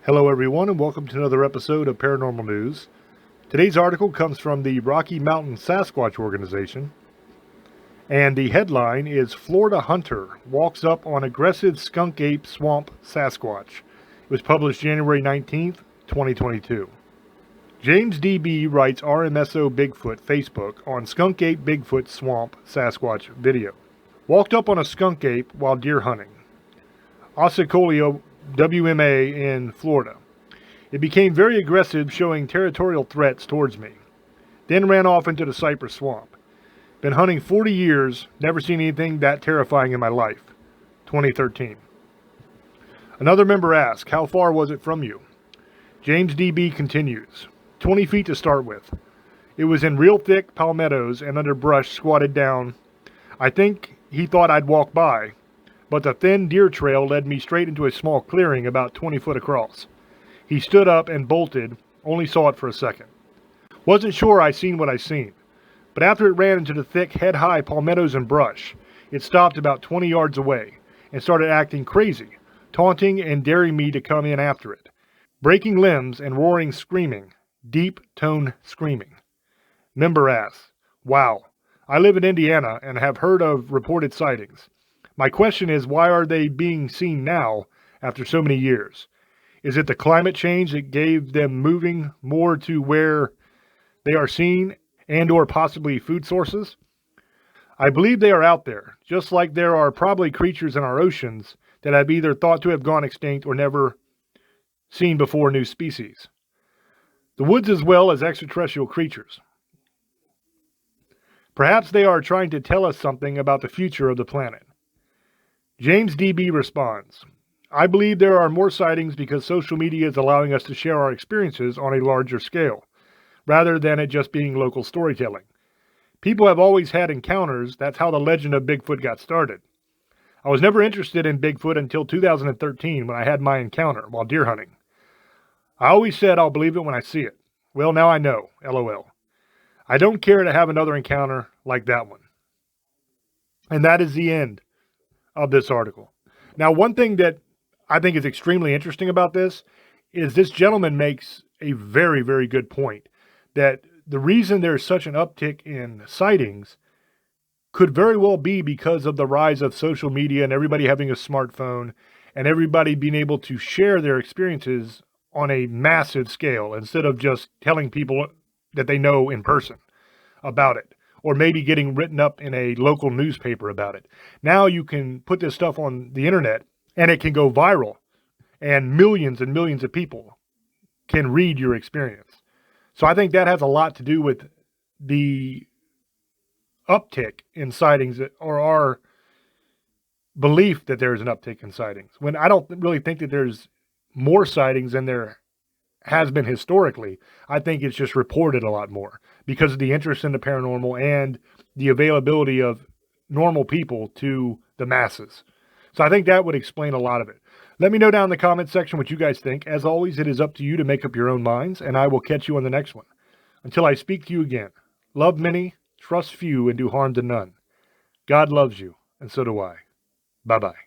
Hello everyone and welcome to another episode of Paranormal News. Today's article comes from the Rocky Mountain Sasquatch Organization, and the headline is Florida Hunter Walks Up on Aggressive Skunk Ape Swamp Sasquatch. It was published January 19th, 2022. James D.B. writes RMSO Bigfoot Facebook on Skunk Ape Bigfoot Swamp Sasquatch video. Walked up on a skunk ape while deer hunting. Ossicolio WMA in Florida. It became very aggressive, showing territorial threats towards me. Then ran off into the cypress swamp. Been hunting 40 years, never seen anything that terrifying in my life. 2013. Another member asked, how far was it from you? James DB continues, 20 feet to start with. It was in real thick palmettos and under brush squatted down. I think he thought I'd walk by, but the thin deer trail led me straight into a small clearing about 20 foot across. He stood up and bolted, only saw it for a second. Wasn't sure I seen what I seen, but after it ran into the thick head-high palmettos and brush, it stopped about 20 yards away and started acting crazy, taunting and daring me to come in after it, breaking limbs and roaring screaming, deep tone screaming. Member asks, wow, I live in Indiana and have heard of reported sightings. My question is, why are they being seen now after so many years? Is it the climate change that gave them moving more to where they are seen and or possibly food sources? I believe they are out there, just like there are probably creatures in our oceans that have either thought to have gone extinct or never seen before new species. The woods as well as extraterrestrial creatures. Perhaps they are trying to tell us something about the future of the planet. James DB responds, I believe there are more sightings because social media is allowing us to share our experiences on a larger scale, rather than it just being local storytelling. People have always had encounters. That's how the legend of Bigfoot got started. I was never interested in Bigfoot until 2013 when I had my encounter while deer hunting. I always said I'll believe it when I see it. Well, now I know, LOL. I don't care to have another encounter like that one. And that is the end of this article. Now, one thing that I think is extremely interesting about this is this gentleman makes a very, very good point that the reason there's such an uptick in sightings could very well be because of the rise of social media and everybody having a smartphone and everybody being able to share their experiences on a massive scale instead of just telling people that they know in person about it, or maybe getting written up in a local newspaper about it. Now you can put this stuff on the internet and it can go viral and millions of people can read your experience. So I think that has a lot to do with the uptick in sightings, or our belief that there's an uptick in sightings, when I don't really think that there's more sightings than there has been historically. I think it's just reported a lot more because of the interest in the paranormal and the availability of normal people to the masses. So I think that would explain a lot of it. Let me know down in the comment section what you guys think. As always, it is up to you to make up your own minds, and I will catch you on the next one. Until I speak to you again, love many, trust few, and do harm to none. God loves you, and so do I. Bye-bye.